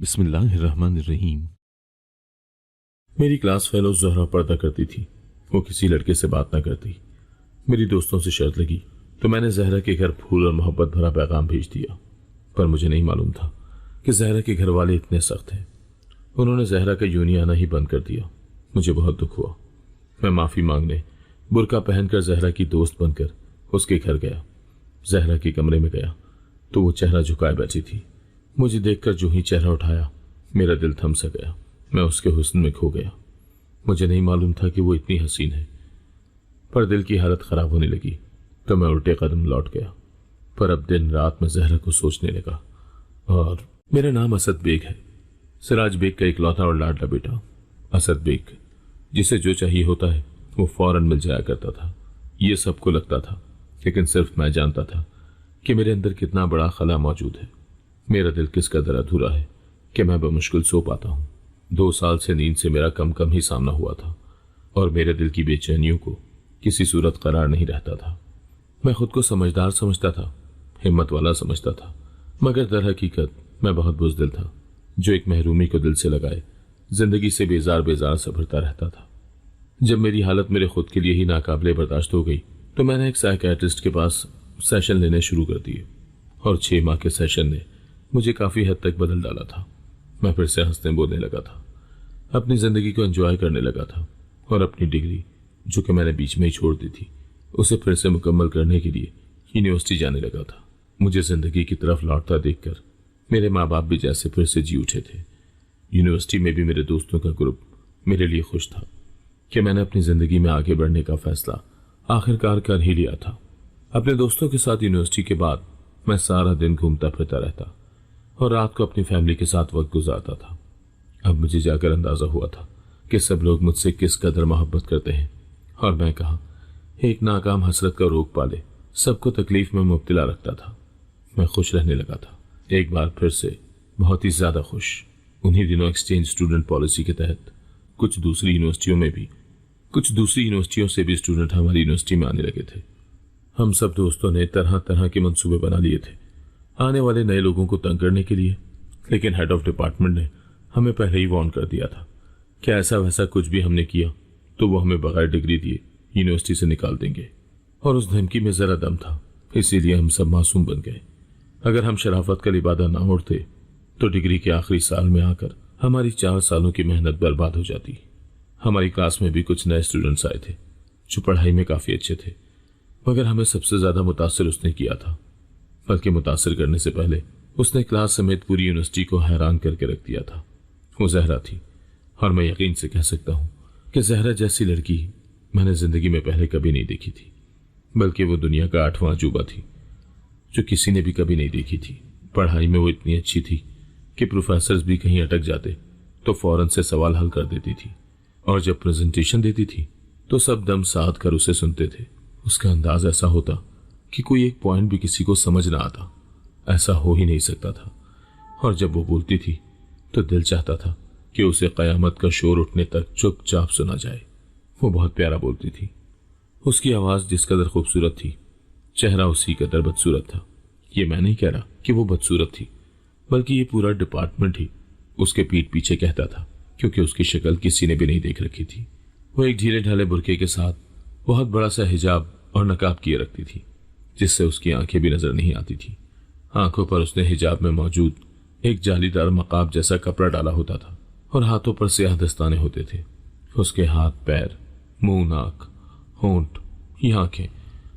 बिस्मिल्लाहिर्रहमानिर्रहीम। मेरी class fellow Zahra पर्दा करती थी। वो किसी लड़के से बात ना करती। मेरी दोस्तों से शर्त लगी तो मैंने ज़हरा के घर फूल और मोहब्बत भरा पैगाम भेज दिया। पर मुझे नहीं मालूम था कि ज़हरा के घर वाले इतने सख्त हैं। उन्होंने ज़हरा का यूनी आना ही बंद कर दिया। मुझे बहुत दुख हुआ। मैं माफ़ी मांगने बुर्का पहनकर ज़हरा की दोस्त बनकर उसके घर गया। ज़हरा के कमरे में गया तो वो चेहरा झुकाए बैठी थी। मुझे देखकर जो ही चेहरा उठाया मेरा दिल थम सा गया। मैं उसके हुस्न में खो गया। मुझे नहीं मालूम था कि वो इतनी हसीन है। पर दिल की हालत खराब होने लगी तो मैं उल्टे कदम लौट गया। पर अब दिन रात मैं ज़हरा को सोचने लगा। और मेरा नाम असद बेग है, सिराज बेग का इकलौता और लाडला बेटा। असद बेग, जिसे जो चाहिए होता है वो फौरन मिल जाया करता था। ये सबको लगता था, लेकिन सिर्फ मैं जानता था कि मेरे अंदर कितना बड़ा खला मौजूद है। मेरा दिल किस कदर अधूरा है कि मैं बमुश्किल सो पाता हूँ। 2 साल से नींद से मेरा कम कम ही सामना हुआ था और मेरे दिल की बेचैनियों को किसी सूरत करार नहीं रहता था। मैं खुद को समझदार समझता था, हिम्मत वाला समझता था, मगर दर हकीकत मैं बहुत बुज़दिल था, जो एक महरूमी को दिल से लगाए जिंदगी से बेजार बेजार सभरता रहता था। जब मेरी हालत मेरे खुद के लिए ही नाकाबिले बर्दाश्त हो गई तो मैंने एक साइकियाट्रिस्ट के पास सेशन लेने शुरू कर दिए और 6 माह के सेशन ने मुझे काफ़ी हद तक बदल डाला था। मैं फिर से हंसने बोलने लगा था, अपनी ज़िंदगी को एंजॉय करने लगा था और अपनी डिग्री, जो कि मैंने बीच में ही छोड़ दी थी, उसे फिर से मुकम्मल करने के लिए यूनिवर्सिटी जाने लगा था। मुझे ज़िंदगी की तरफ लौटता देखकर मेरे माँ बाप भी जैसे फिर से जी उठे थे। यूनिवर्सिटी में भी मेरे दोस्तों का ग्रुप मेरे लिए खुश था कि मैंने अपनी ज़िंदगी में आगे बढ़ने का फैसला आखिरकार कर ही लिया था। अपने दोस्तों के साथ यूनिवर्सिटी के बाद मैं सारा दिन घूमता फिरता रहता और रात को अपनी फैमिली के साथ वक्त गुजारता था। अब मुझे जाकर अंदाजा हुआ था कि सब लोग मुझसे किस कदर मोहब्बत करते हैं और मैं कहाँ एक नाकाम हसरत का रोग पाले सबको तकलीफ में मुब्तला रखता था। मैं खुश रहने लगा था, एक बार फिर से बहुत ही ज्यादा खुश। उन्हीं दिनों एक्सचेंज स्टूडेंट पॉलिसी के तहत कुछ दूसरी यूनिवर्सिटियों से भी स्टूडेंट हमारी यूनिवर्सिटी में आने लगे थे। हम सब दोस्तों ने तरह तरह के मंसूबे बना लिए थे आने वाले नए लोगों को तंग करने के लिए, लेकिन हेड ऑफ डिपार्टमेंट ने हमें पहले ही वार्न कर दिया था कि ऐसा वैसा कुछ भी हमने किया तो वो हमें बगैर डिग्री दिए यूनिवर्सिटी से निकाल देंगे। और उस धमकी में जरा दम था, इसीलिए हम सब मासूम बन गए। अगर हम शराफत का लिबादा ना ओढ़ते तो डिग्री के आखिरी साल में आकर हमारी 4 सालों की मेहनत बर्बाद हो जाती। हमारी क्लास में भी कुछ नए स्टूडेंट्स आए थे जो पढ़ाई में काफी अच्छे थे, मगर हमें सबसे ज्यादा मुतासिर उसने किया था। बल्कि मुतासिर करने से पहले उसने क्लास समेत पूरी यूनिवर्सिटी को हैरान करके रख दिया था। वो ज़हरा थी और मैं यकीन से कह सकता हूँ कि ज़हरा जैसी लड़की मैंने जिंदगी में पहले कभी नहीं देखी थी। बल्कि वो दुनिया का 8वां अजूबा थी जो किसी ने भी कभी नहीं देखी थी। पढ़ाई में वो इतनी अच्छी थी कि प्रोफेसर्स भी कहीं अटक जाते तो फौरन से सवाल हल कर देती थी और जब प्रेजेंटेशन देती थी तो सब दम साध कर उसे सुनते थे। उसका अंदाज ऐसा होता कि कोई एक पॉइंट भी किसी को समझ ना आता। ऐसा हो ही नहीं सकता था। और जब वो बोलती थी तो दिल चाहता था कि उसे कयामत का शोर उठने तक चुपचाप सुना जाए। वो बहुत प्यारा बोलती थी। उसकी आवाज जिस कदर खूबसूरत थी, चेहरा उसी कदर बदसूरत था। ये मैं नहीं कह रहा कि वो बदसूरत थी, बल्कि ये पूरा डिपार्टमेंट ही उसके पीठ पीछे कहता था, क्योंकि उसकी शक्ल किसी ने भी नहीं देख रखी थी। वो एक ढीले ढाले बुर्के के साथ बहुत बड़ा सा हिजाब और नकाब किए रखती थी, जिससे उसकी आंखें भी नजर नहीं आती थी। आंखों पर उसने हिजाब में मौजूद एक जालीदार मकाब जैसा कपड़ा डाला होता था और हाथों पर स्याह दस्ताने होते थे। उसके हाथ, पैर, मुंह, नाक, होंठ, ये आंखें,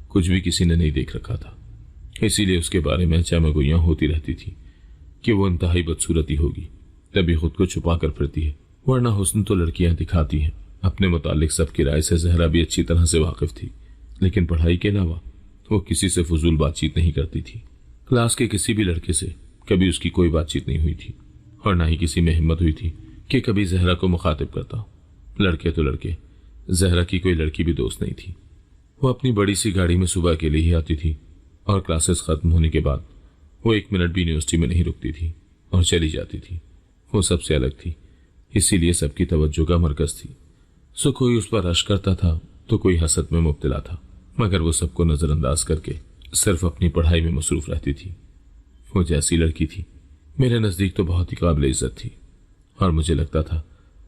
कुछ भी किसी ने नहीं देख रखा था। इसीलिए उसके बारे में चमगोइयां होती रहती थी कि वो इंतहाई बदसूरती होगी, तभी खुद को छुपा कर फिरती है, वरना हुस्न तो लड़कियां दिखाती हैं। अपने मुतालिक सबकी राय से ज़हरा भी अच्छी तरह से वाकिफ थी, लेकिन पढ़ाई के अलावा वो किसी से फजूल बातचीत नहीं करती थी। क्लास के किसी भी लड़के से कभी उसकी कोई बातचीत नहीं हुई थी और ना ही किसी में हिम्मत हुई थी कि कभी ज़हरा को मुखातिब करता। लड़के तो लड़के, ज़हरा की कोई लड़की भी दोस्त नहीं थी। वो अपनी बड़ी सी गाड़ी में सुबह अकेले ही आती थी और क्लासेस खत्म होने के बाद वो 1 मिनट भी यूनिवर्सिटी में नहीं रुकती थी और चली जाती थी। वो सबसे अलग थी, इसीलिए सबकी तवज्जो का मरकज थी। सो कोई उस पर रश करता था तो कोई हसद में मुब्तला था, मगर वो सबको नजरअंदाज करके सिर्फ अपनी पढ़ाई में मसरूफ रहती थी। वो जैसी लड़की थी मेरे नज़दीक तो बहुत ही काबिल इज्जत थी और मुझे लगता था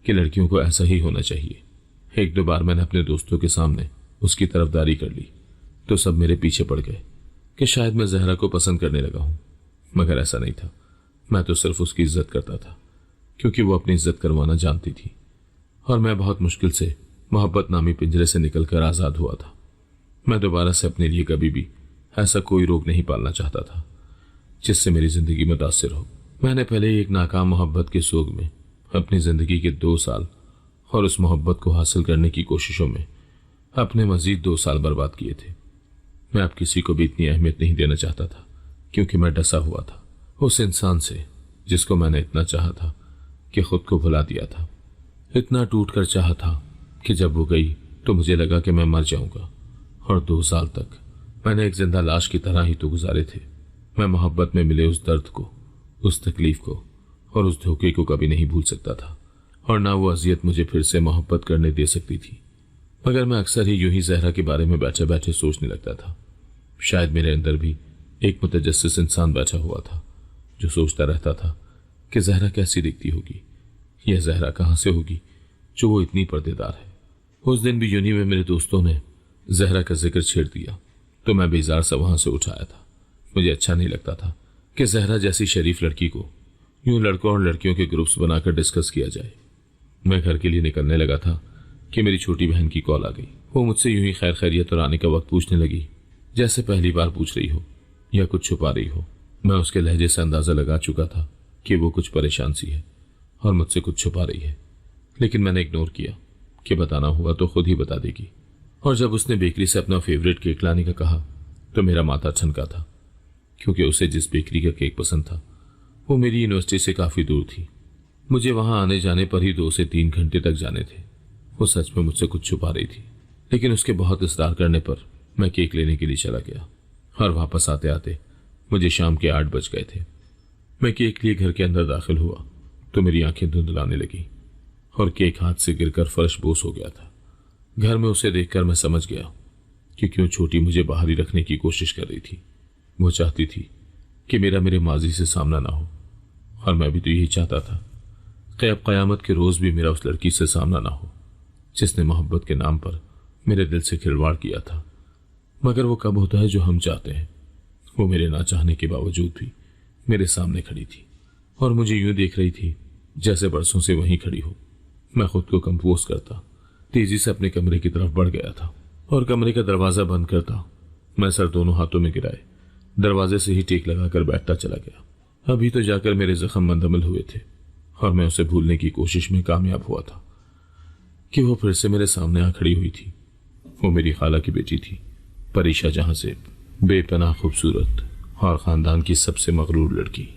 कि लड़कियों को ऐसा ही होना चाहिए। एक दो बार मैंने अपने दोस्तों के सामने उसकी तरफदारी कर ली तो सब मेरे पीछे पड़ गए कि शायद मैं जहरा को पसंद करने लगा हूं, मगर ऐसा नहीं था। मैं तो सिर्फ उसकी इज्जत करता था क्योंकि वो अपनी इज्जत करवाना जानती थी और मैं बहुत मुश्किल से मोहब्बत नामी पिंजरे से निकलकर आज़ाद हुआ था। मैं दोबारा से अपने लिए कभी भी ऐसा कोई रोग नहीं पालना चाहता था जिससे मेरी जिंदगी मुतासिर हो। मैंने पहले ही एक नाकाम मोहब्बत के सोग में अपनी जिंदगी के 2 साल और उस मोहब्बत को हासिल करने की कोशिशों में अपने मजीद 2 साल बर्बाद किए थे। मैं अब किसी को भी इतनी अहमियत नहीं देना चाहता था क्योंकि मैं डसा हुआ था उस इंसान से जिसको मैंने इतना चाहा था कि खुद को भुला दिया था। इतना टूट कर चाहा था कि जब वो गई तो मुझे लगा कि मैं मर जाऊंगा और 2 साल तक मैंने एक जिंदा लाश की तरह ही तो गुजारे थे। मैं मोहब्बत में मिले उस दर्द को, उस तकलीफ को और उस धोखे को कभी नहीं भूल सकता था और ना वो अजियत मुझे फिर से मोहब्बत करने दे सकती थी। मगर मैं अक्सर ही यूं ही जहरा के बारे में बैठे बैठे सोचने लगता था। शायद मेरे अंदर भी एक मुतजस्सिस इंसान बैठा हुआ था जो सोचता रहता था कि जहरा कैसी दिखती होगी, यह जहरा कहाँ से होगी जो वो इतनी पर्देदार है। उस दिन भी यूनी में मेरे दोस्तों ने जहरा का जिक्र छेड़ दिया तो मैं बेजार सा वहां से उठाया था। मुझे अच्छा नहीं लगता था कि जहरा जैसी शरीफ लड़की को यूं लड़कों और लड़कियों के ग्रुप्स बनाकर डिस्कस किया जाए। मैं घर के लिए निकलने लगा था कि मेरी छोटी बहन की कॉल आ गई। वो मुझसे यूं ही खैर खैरियत और आने का वक्त पूछने लगी जैसे पहली बार पूछ रही हो या कुछ छुपा रही हो। मैं उसके लहजे से अंदाजा लगा चुका था कि वो कुछ परेशान सी है और मुझसे कुछ छुपा रही है, लेकिन मैंने इग्नोर किया कि बताना हुआ तो खुद ही बता देगी। और जब उसने बेकरी से अपना फेवरेट केक लाने का कहा तो मेरा माथा ठनका था क्योंकि उसे जिस बेकरी का केक पसंद था वो मेरी यूनिवर्सिटी से काफी दूर थी। मुझे वहां आने जाने पर ही 2 से 3 घंटे तक जाने थे। वो सच में मुझसे कुछ छुपा रही थी, लेकिन उसके बहुत इसरार करने पर मैं केक लेने के लिए चला गया और वापस आते आते मुझे शाम के 8 बज गए थे। मैं केक लिए घर के अंदर दाखिल हुआ तो मेरी आंखें धुंधलाने लगी और केक हाथ से गिरकर फर्श बोस हो गया था। घर में उसे देखकर मैं समझ गया कि क्यों छोटी मुझे बाहर ही रखने की कोशिश कर रही थी। वो चाहती थी कि मेरा मेरे माजी से सामना ना हो और मैं भी तो यही चाहता था कि अब क़यामत के रोज भी मेरा उस लड़की से सामना ना हो जिसने मोहब्बत के नाम पर मेरे दिल से खिलवाड़ किया था। मगर वो कब होता है जो हम चाहते हैं। वो मेरे ना चाहने के बावजूद भी मेरे सामने खड़ी थी और मुझे यूं देख रही थी जैसे बरसों से वहीं खड़ी हो। मैं खुद को कंपोज करता तेजी से अपने कमरे की तरफ बढ़ गया था और कमरे का दरवाजा बंद करता मैं सर दोनों हाथों में गिराए दरवाजे से ही टेक लगाकर बैठता चला गया। अभी तो जाकर मेरे जख्म मंदमल हुए थे और मैं उसे भूलने की कोशिश में कामयाब हुआ था कि वो फिर से मेरे सामने आ खड़ी हुई थी। वो मेरी खाला की बेटी थी, परीशा जहां से, बेपनाह खूबसूरत और खानदान की सबसे मगरूर लड़की।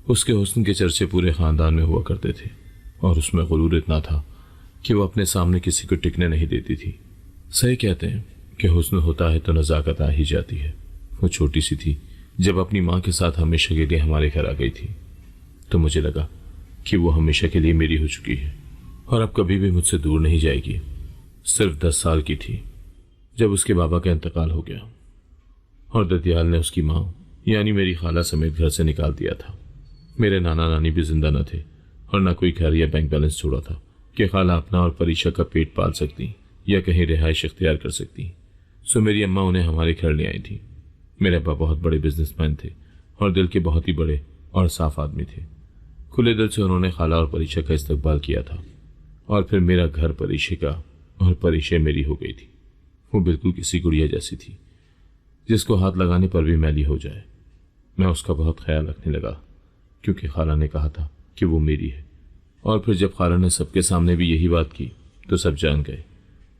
उसके हुस्न के चर्चे पूरे खानदान में हुआ करते थे और उसमें गुरूर इतना था कि वो अपने सामने किसी को टिकने नहीं देती थी। सही कहते हैं कि हुस्न होता है तो नजाकत आ ही जाती है। वो छोटी सी थी जब अपनी माँ के साथ हमेशा के लिए हमारे घर आ गई थी तो मुझे लगा कि वो हमेशा के लिए मेरी हो चुकी है और अब कभी भी मुझसे दूर नहीं जाएगी। सिर्फ 10 साल की थी जब उसके बाबा का इंतकाल हो गया और ददियाल ने उसकी माँ यानी मेरी खाला समेत घर से निकाल दिया था। मेरे नाना नानी भी जिंदा न थे और न कोई घर या बैंक बैलेंस छोड़ा था कि खाला अपना और परीशा का पेट पाल सकती या कहीं रिहाइश इख्तियार कर सकती। सो मेरी अम्मा उन्हें हमारे घर ले आई थी। मेरे अब्बा बहुत बड़े बिजनेसमैन थे और दिल के बहुत ही बड़े और साफ आदमी थे। खुले दिल से उन्होंने खाला और परीशा का इस्तकबाल किया था और फिर मेरा घर परीशा का और परीशा मेरी हो गई थी। वो बिल्कुल किसी गुड़िया जैसी थी जिसको हाथ लगाने पर भी मैली हो जाए। मैं उसका बहुत ख्याल रखने लगा क्योंकि खाला ने कहा था कि वो मेरी है और फिर जब खाला ने सबके सामने भी यही बात की तो सब जान गए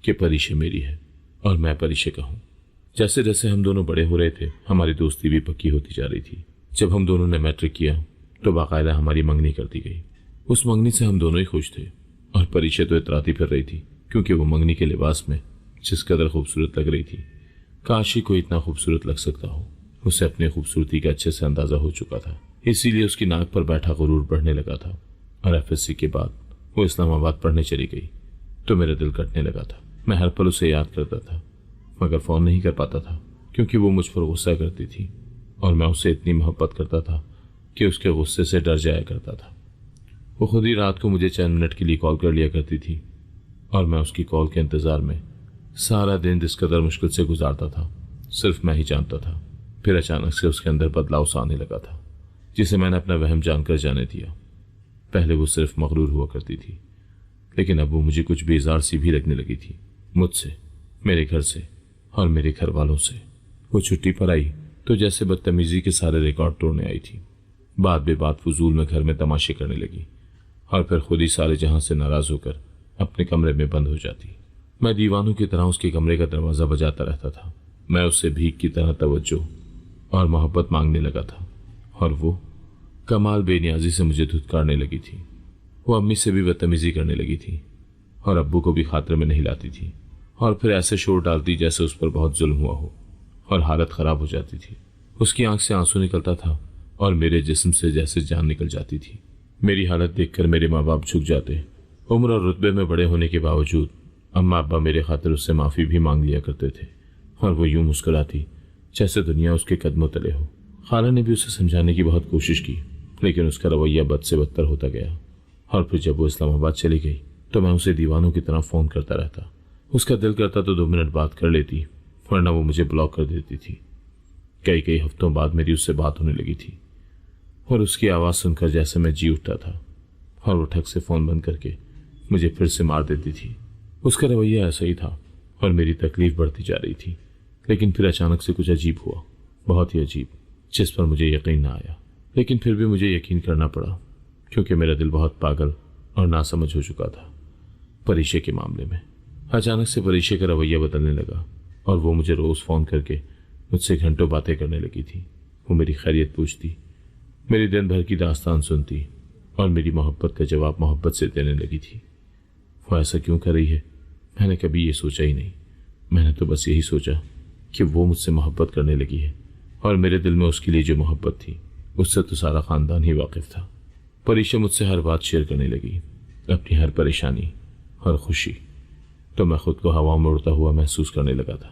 कि परीशा मेरी है और मैं परीशा का हूँ। जैसे जैसे हम दोनों बड़े हो रहे थे हमारी दोस्ती भी पक्की होती जा रही थी। जब हम दोनों ने मैट्रिक किया तो बाकायदा हमारी मंगनी कर दी गई। उस मंगनी से हम दोनों ही खुश थे और परीशा तो इतराती फिर रही थी क्योंकि वो मंगनी के लिबास में जिस कदर खूबसूरत लग रही थी काश ही कोई इतना खूबसूरत लग सकता हो। उसे अपनी खूबसूरती का अच्छे से अंदाजा हो चुका था, इसीलिए उसकी नाक पर बैठा गुरूर बढ़ने लगा था। और एफएससी के बाद वो इस्लामाबाद पढ़ने चली गई तो मेरा दिल कटने लगा था। मैं हर पल उसे याद करता था मगर फोन नहीं कर पाता था क्योंकि वो मुझ पर गुस्सा करती थी और मैं उससे इतनी मोहब्बत करता था कि उसके गुस्से से डर जाया करता था। वो खुद ही रात को मुझे चंद मिनट के लिए कॉल कर लिया करती थी और मैं उसकी कॉल के इंतज़ार में सारा दिन जिस कदर मुश्किल से गुजारता था सिर्फ मैं ही जानता था। फिर अचानक से उसके अंदर बदलाव सा आने लगा था, जिसे मैंने अपना वहम जानकर जाने दिया। पहले वो सिर्फ मगरूर हुआ करती थी, लेकिन अब वो मुझे कुछ बेजार सी भी लगने लगी थी, मुझसे, मेरे घर से और मेरे घर वालों से। वो छुट्टी पर आई तो जैसे बदतमीजी के सारे रिकॉर्ड तोड़ने आई थी। बात बेबात फजूल में घर में तमाशे करने लगी और फिर खुद ही सारे जहां से नाराज होकर अपने कमरे में बंद हो जाती। मैं दीवानों की तरह उसके कमरे का दरवाजा बजाता रहता था। मैं उससे भीख की तरह तवज्जो और मोहब्बत मांगने लगा था और वो कमाल बेनियाजी से मुझे धुतकारने लगी थी। वो अम्मी से भी बदतमीजी करने लगी थी और अब्बू को भी खातिर में नहीं लाती थी और फिर ऐसे शोर डालती जैसे उस पर बहुत जुल्म हुआ हो और हालत खराब हो जाती थी। उसकी आंख से आंसू निकलता था और मेरे जिस्म से जैसे जान निकल जाती थी। मेरी हालत देखकर मेरे माँ बाप झुक जाते। उम्र और रुतबे में बड़े होने के बावजूद अम्मा अब्बा मेरे खातिर उससे माफ़ी भी मांग लिया करते थे और वो यूं मुस्कुराती जैसे दुनिया उसके कदमों तले हो। खाला ने भी उसे समझाने की बहुत कोशिश की, लेकिन उसका रवैया बद से बदतर होता गया और फिर जब वो इस्लामाबाद चली गई तो मैं उसे दीवानों की तरह फ़ोन करता रहता। उसका दिल करता तो 2 मिनट बात कर लेती, वरना वो मुझे ब्लॉक कर देती थी। कई हफ्तों बाद मेरी उससे बात होने लगी थी और उसकी आवाज़ सुनकर जैसे मैं जी उठता था और वो ठग से फ़ोन बंद करके मुझे फिर से मार देती थी। उसका रवैया ऐसा ही था और मेरी तकलीफ बढ़ती जा रही थी। लेकिन फिर अचानक से कुछ अजीब हुआ, बहुत ही अजीब, जिस पर मुझे यकीन ना आया, लेकिन फिर भी मुझे यकीन करना पड़ा क्योंकि मेरा दिल बहुत पागल और नासमझ हो चुका था। परीक्षा के मामले में अचानक से परीक्षा का रवैया बदलने लगा और वो मुझे रोज़ फ़ोन करके मुझसे घंटों बातें करने लगी थी। वो मेरी खैरियत पूछती, मेरी दिन भर की दास्तान सुनती और मेरी मोहब्बत का जवाब मोहब्बत से देने लगी थी। वो ऐसा क्यों कर रही है, मैंने कभी ये सोचा ही नहीं। मैंने तो बस यही सोचा कि वो मुझसे मोहब्बत करने लगी है और मेरे दिल में उसके लिए जो मोहब्बत थी उससे तो सारा ख़ानदान ही वाकिफ़ था। परीक्षा मुझसे हर बात शेयर करने लगी, अपनी हर परेशानी और खुशी। तो मैं खुद को हवा में उड़ता हुआ महसूस करने लगा था।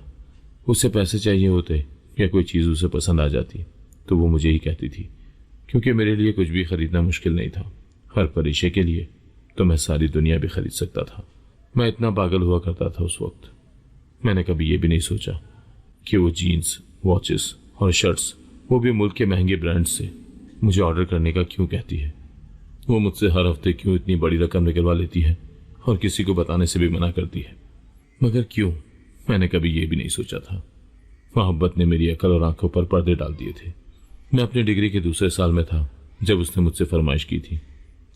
उसे पैसे चाहिए होते या कोई चीज़ उसे पसंद आ जाती तो वो मुझे ही कहती थी, क्योंकि मेरे लिए कुछ भी खरीदना मुश्किल नहीं था। हर परीक्षा के लिए तो मैं सारी दुनिया भी खरीद सकता था। मैं इतना पागल हुआ करता था उस वक्त। मैंने कभी ये भी नहीं सोचा कि वो जीन्स, वॉचेस और शर्ट्स, वो भी मुल्क के महंगे ब्रांड से, मुझे ऑर्डर करने का क्यों कहती है। वो मुझसे हर हफ्ते क्यों इतनी बड़ी रकम निकलवा लेती है और किसी को बताने से भी मना करती है। मगर क्यों, मैंने कभी ये भी नहीं सोचा था। मोहब्बत ने मेरी अकल और आंखों पर पर्दे डाल दिए थे। मैं अपनी डिग्री के दूसरे साल में था जब उसने मुझसे फरमाइश की थी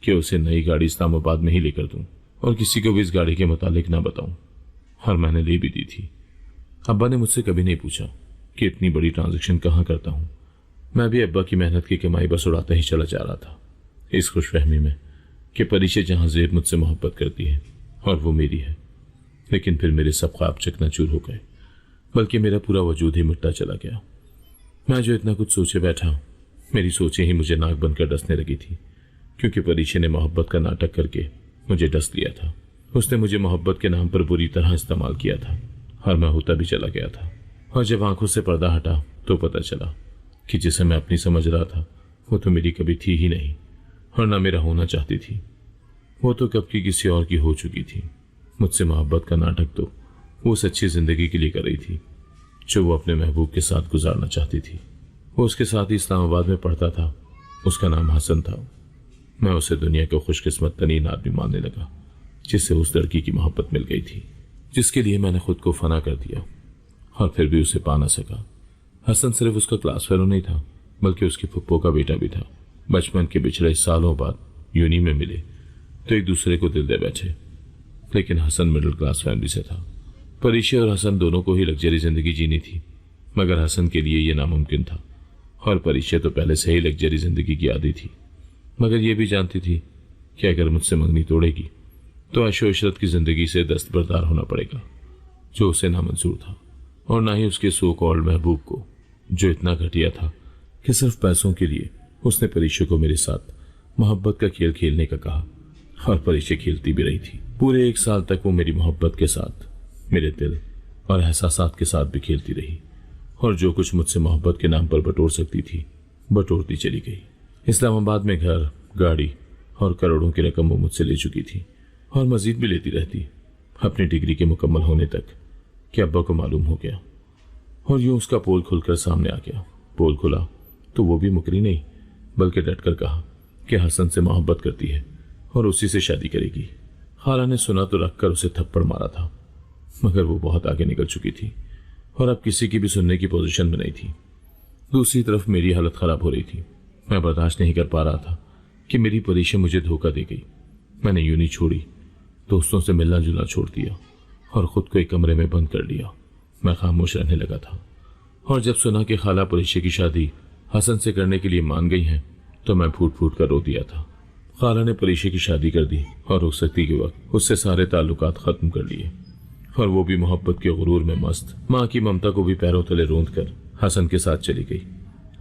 कि उसे नई गाड़ी इस्लामाबाद में ही लेकर दूं और किसी को भी इस गाड़ी के मुतालिक ना बताऊं, और मैंने ले भी दी थी। अब्बा ने मुझसे कभी नहीं पूछा कि इतनी बड़ी ट्रांजैक्शन कहाँ करता हूँ। मैं भी अब्बा की मेहनत की कमाई बस उड़ाता ही चला जा रहा था, इस खुशफहमी में कि परीक्षा जहाँ ज़ेब मुझसे मोहब्बत करती है और वो मेरी है। लेकिन फिर मेरे सब ख्वाब चकनाचूर हो गए, बल्कि मेरा पूरा वजूद ही मिटता चला गया। मैं जो इतना कुछ सोचे बैठा, मेरी सोचें ही मुझे नाक बनकर डसने लगी थी, क्योंकि परीक्षा ने मोहब्बत का नाटक करके मुझे डस लिया था। उसने मुझे मोहब्बत के नाम पर बुरी तरह इस्तेमाल किया था और मैं होता भी चला गया था। और जब आंखों से पर्दा हटा तो पता चला कि जिसे मैं अपनी समझ रहा था वो तो मेरी कभी थी ही नहीं और ना मेरा होना चाहती थी। वो तो कब की किसी और की हो चुकी थी। मुझसे मोहब्बत का नाटक तो वो उस अच्छी ज़िंदगी के लिए कर रही थी जो वो अपने महबूब के साथ गुजारना चाहती थी। वो उसके साथ ही इस्लामाबाद में पढ़ता था। उसका नाम हसन था। मैं उसे दुनिया को खुशकिस्मत तरीन आदमी मानने लगा जिससे उस लड़की की मोहब्बत मिल गई थी, जिसके लिए मैंने खुद को फना कर दिया और फिर भी उसे पा ना सका। हसन सिर्फ उसका क्लास फेलो नहीं था, बल्कि उसकी फुप्पो का बेटा भी था। बचपन के पिछले सालों बाद यूनी में मिले तो एक दूसरे को दिल दे बैठे। लेकिन हसन मिडिल क्लास फैमिली से था। परीक्षा और हसन दोनों को ही लग्जरी जिंदगी जीनी थी, मगर हसन के लिए यह नामुमकिन था और परीक्षा तो पहले से ही लग्जरी जिंदगी की आदी थी, मगर यह भी जानती थी कि अगर मुझसे मंगनी तोड़ेगी तो ऐशो इशरत की जिंदगी से दस्तबरदार होना पड़ेगा, जो उसे नामंजूर था। और ना ही उसके सो कॉल्ड महबूब को, जो इतना घटिया था कि सिर्फ पैसों के लिए उसने परीक्षा को मेरे साथ मोहब्बत का खेल खेलने का कहा और परीक्षा खेलती भी रही थी। पूरे 1 साल तक वो मेरी मोहब्बत के साथ, मेरे दिल और एहसासात के साथ भी खेलती रही और जो कुछ मुझसे मोहब्बत के नाम पर बटोर सकती थी बटोरती चली गई। इस्लामाबाद में घर, गाड़ी और करोड़ों की रकम वो मुझसे ले चुकी थी और मजीद भी लेती रहती अपनी डिग्री के मुकम्मल होने तक कि अब्बा को मालूम हो गया। और यूं उसका पोल खुलकर सामने आ गया। पोल खुला तो वो भी मुकरी नहीं बल्कि डटकर कहा कि हसन से मोहब्बत करती है और उसी से शादी करेगी। खाला ने सुना तो रखकर उसे थप्पड़ मारा था, मगर वो बहुत आगे निकल चुकी थी और अब किसी की भी सुनने की पोजीशन में नहीं थी। दूसरी तरफ मेरी हालत खराब हो रही थी। मैं बर्दाश्त नहीं कर पा रहा था कि मेरी परीक्षा मुझे धोखा दे गई। मैंने यूं नहीं छोड़ी, दोस्तों से मिलना जुलना छोड़ दिया और खुद को एक कमरे में बंद कर लिया। मैं खामोश रहने लगा था और जब सुना कि खाला परीक्षा की शादी हसन से करने के लिए मान गई हैं तो मैं फूट फूट कर रो दिया था। खाला ने परीक्षा की शादी कर दी और रुखसती के वक्त उससे सारे ताल्लुकात खत्म कर लिए और वो भी मोहब्बत के गुरूर में मस्त माँ की ममता को भी पैरों तले रोंद कर हसन के साथ चली गई।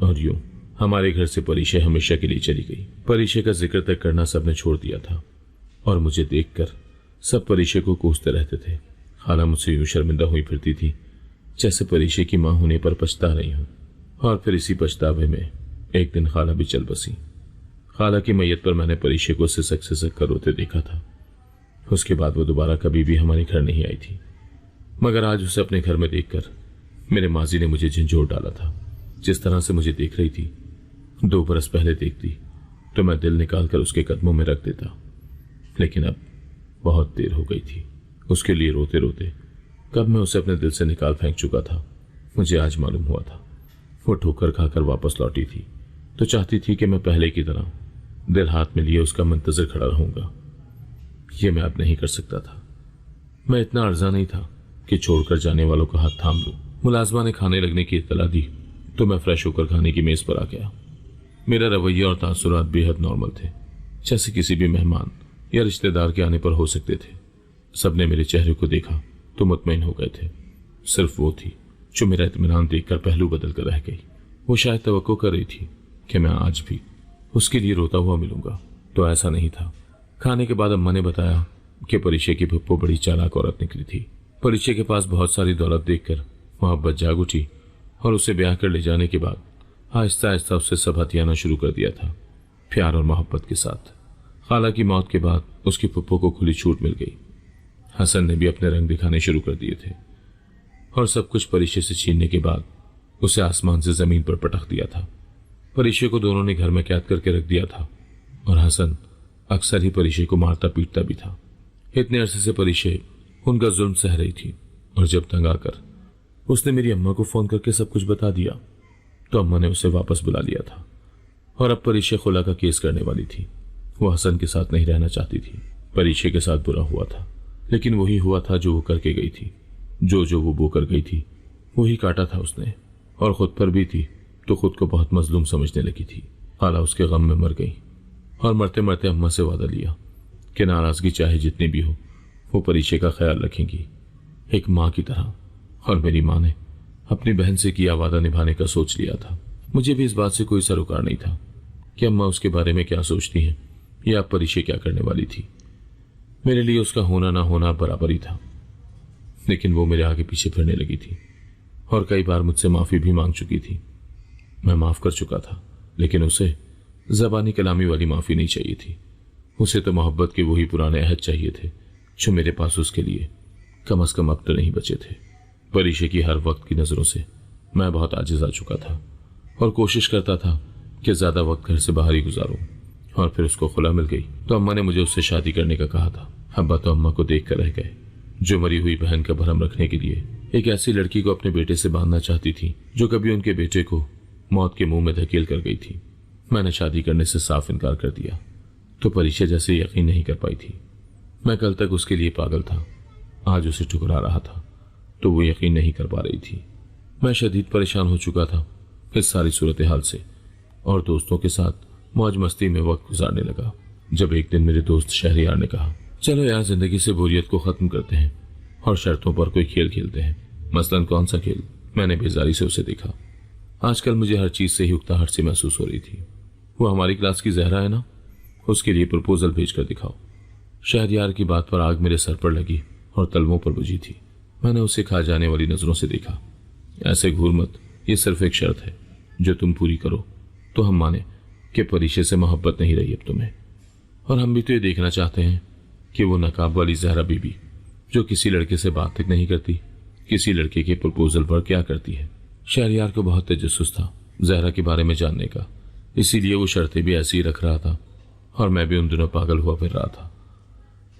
और यूं हमारे घर से परीक्षा हमेशा के लिए चली गई। परीक्षा का जिक्र तक करना सबने छोड़ दिया था और मुझे देखकर सब परीक्षा को कोसते रहते थे। खाला मुझसे यूं शर्मिंदा हुई फिरती थी जैसे परीक्षा की मां होने पर पछता रही हूं। और फिर इसी पछतावे में एक दिन खाला भी चल बसी। खाला की मैयत पर मैंने परीक्षा को सिसक सिसक कर रोते देखा था। उसके बाद वो दोबारा कभी भी हमारे घर नहीं आई थी, मगर आज उसे अपने घर में देखकर मेरे माजी ने मुझे झंझोर डाला था। जिस तरह से मुझे देख रही थी 2 बरस पहले देखती तो मैं दिल निकाल कर उसके कदमों में रख देता, लेकिन अब बहुत देर हो गई थी। उसके लिए रोते रोते कब मैं उसे अपने दिल से निकाल फेंक चुका था मुझे आज मालूम हुआ था। वो ठोकर खाकर वापस लौटी थी तो चाहती थी कि मैं पहले की तरह दिल हाथ में लिए उसका मंतजर खड़ा रहूंगा। ये मैं अब नहीं कर सकता था। मैं इतना अर्जा नहीं था कि छोड़कर जाने वालों का हाथ थाम लूं। मुलाजमा ने खाने लगने की इत्तला दी तो मैं फ्रेश होकर खाने की मेज पर आ गया। मेरा रवैया और तासुरात बेहद नॉर्मल थे, जैसे किसी भी मेहमान या रिश्तेदार के आने पर हो सकते थे। सबने मेरे चेहरे को देखा तो मुतमईन हो गए थे। सिर्फ वो थी जो मेरा इत्मीनान देखकर पहलू बदल कर रह गई। वो शायद तवक्को कर रही थी कि मैं आज भी उसके लिए रोता हुआ मिलूंगा, तो ऐसा नहीं था। खाने के बाद अम्मा ने बताया कि परीक्षा की पप्पो बड़ी चालाक औरत निकली थी। परीक्षा के पास बहुत सारी दौलत देखकर मोहब्बत जाग उठी और उसे ब्याह कर ले जाने के बाद आहिस्ता आहिस्ता उससे सब हथियाना शुरू कर दिया था, प्यार और मोहब्बत के साथ। खाला की मौत के बाद उसकी पप्पो को खुली छूट मिल गई। हसन ने भी अपने रंग दिखाने शुरू कर दिए थे और सब कुछ परीक्षा से छीनने के बाद उसे आसमान से जमीन पर पटक दिया था। परीक्षा को दोनों ने घर में कैद करके रख दिया था और हसन अक्सर ही परीक्षा को मारता पीटता भी था। इतने अरसे से परीक्षा उनका जुल्म सह रही थी और जब तंग आकर उसने मेरी अम्मा को फोन करके सब कुछ बता दिया तो अम्मा ने उसे वापस बुला लिया था और अब परीक्षा खुला का केस करने वाली थी। वो हसन के साथ नहीं रहना चाहती थी। परीक्षा के साथ बुरा हुआ था, लेकिन वही हुआ था जो वो करके गई थी। जो वो बो कर गई थी वही काटा था उसने, और खुद पर भी थी तो खुद को बहुत मजलूम समझने लगी थी। खाला उसके गम में मर गई और मरते मरते अम्मा से वादा लिया कि नाराजगी चाहे जितनी भी हो वो परीक्षा का ख्याल रखेंगी एक माँ की तरह। और मेरी माँ ने अपनी बहन से किया वादा निभाने का सोच लिया था। मुझे भी इस बात से कोई सरोकार नहीं था कि अम्मा उसके बारे में क्या सोचती हैं या परीक्षा क्या करने वाली थी। मेरे लिए उसका होना ना होना बराबर ही था, लेकिन वो मेरे आगे पीछे फिरने लगी थी और कई बार मुझसे माफी भी मांग चुकी थी। मैं माफ कर चुका था, लेकिन उसे जबानी कलामी वाली माफी नहीं चाहिए थी। उसे तो मोहब्बत के वही पुराने अहद चाहिए थे जो मेरे पास उसके लिए कम से कम अब तो नहीं बचे थे। परीक्षा की हर वक्त की नजरों से मैं बहुत आजिज आ चुका था और कोशिश करता था कि ज्यादा वक्त घर से बाहर ही गुजारूं। और फिर उसको खुला मिल गई तो अम्मा ने मुझे उससे शादी करने का कहा था। अब्बा तो अम्मा को देख कर रह गए जो मरी हुई बहन का भरम रखने के लिए एक ऐसी लड़की को अपने बेटे से बांधना चाहती थी जो कभी उनके बेटे को मौत के मुंह में धकेल कर गई थी। मैंने शादी करने से साफ इनकार कर दिया तो परीक्षा जैसे यकीन नहीं कर पाई थी। मैं कल तक उसके लिए पागल था, आज उसे ठुकरा रहा था तो वो यकीन नहीं कर पा रही थी। मैं शदीद परेशान हो चुका था इस सारी सूरत हाल से और दोस्तों के साथ मौज मस्ती में वक्त गुजारने लगा। जब एक दिन मेरे दोस्त शहरियार ने कहा, चलो यार जिंदगी से बोरियत को खत्म करते हैं और शर्तों पर कोई खेल खेलते हैं। मसलन कौन सा खेल? मैंने बेजारी से उसे देखा। आजकल मुझे हर चीज से ही उकताहट सी महसूस हो रही थी। वो हमारी क्लास की जहरा है ना, उसके लिए प्रपोजल भेज कर दिखाओ। शहरियार की बात पर आग मेरे सर पर लगी और तलवों पर बुझी थी। मैंने उसे खा जाने वाली नजरों से देखा। ऐसे घूर मत, ये सिर्फ एक शर्त है जो तुम पूरी करो तो हम माने कि परीक्षे से मोहब्बत नहीं रही अब तुम्हें, और हम भी तो ये देखना चाहते हैं कि वो नकाब वाली जहरा बीबी जो किसी लड़के से बात तक नहीं करती, किसी लड़के के प्रपोजल पर क्या करती है। शहरयार को बहुत तजस्सुस था जहरा के बारे में जानने का, इसीलिए वो शर्तें भी ऐसी ही रख रहा था, और मैं भी उन दिनों पागल हुआ फिर रहा था।